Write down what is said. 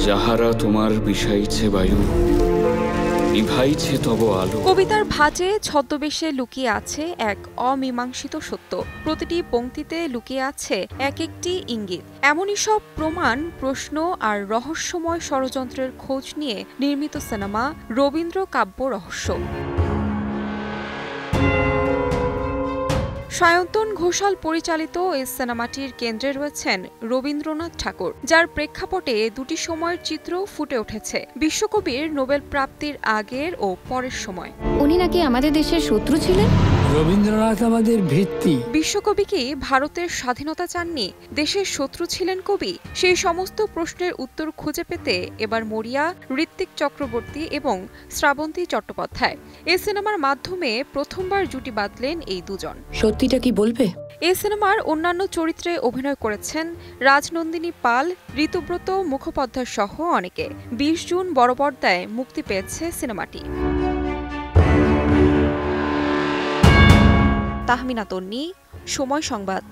যাহারা তোমার বিষাইছে বায়ু, নিভাইছে তব আলো। কবিতার ভাঁজে ছদ্মবেশে লুকিয়ে আছে এক অমীমাংসিত সত্য। প্রতিটি পংক্তিতে লুকিয়ে আছে এক একটি ইঙ্গিত। এমনই সব প্রমাণ, প্রশ্ন আর রহস্যময় ষড়যন্ত্রের খোঁজ নিয়ে নির্মিত সিনেমা রবীন্দ্র কাব্য রহস্য। সায়ন্তন ঘোষাল পরিচালিত এই সিনেমাটির কেন্দ্রে রয়েছেন রবীন্দ্রনাথ ঠাকুর, যার প্রেক্ষাপটে দুটি সময়ের চিত্র ফুটে উঠেছে। বিশ্বকবির নোবেল প্রাপ্তির আগের ও পরের সময়। উনি নাকি আমাদের দেশের শত্রু ছিলেন। রবীন্দ্রনাথ আমাদের ভিত্তি। বিশ্বকবি কি ভারতের স্বাধীনতা চাননি? দেশের শত্রু ছিলেন কবি? সেই সমস্ত প্রশ্নের উত্তর খুঁজে পেতে এবার মরিয়া ঋত্বিক চক্রবর্তী এবং শ্রাবন্তী চট্টোপাধ্যায়। এই সিনেমার মাধ্যমে প্রথমবার জুটি বাঁধলেন এই দুজন। সত্যিটা কি বলবে? এই সিনেমার অন্যান্য চরিত্রে অভিনয় করেছেন রাজনন্দিনী পাল, ঋতুব্রত মুখোপাধ্যায় সহ অনেকে। ২০ জুন বড় পর্দায় মুক্তি পেয়েছে সিনেমাটি। তাহমিনা তন্নি, সময় সংবাদ।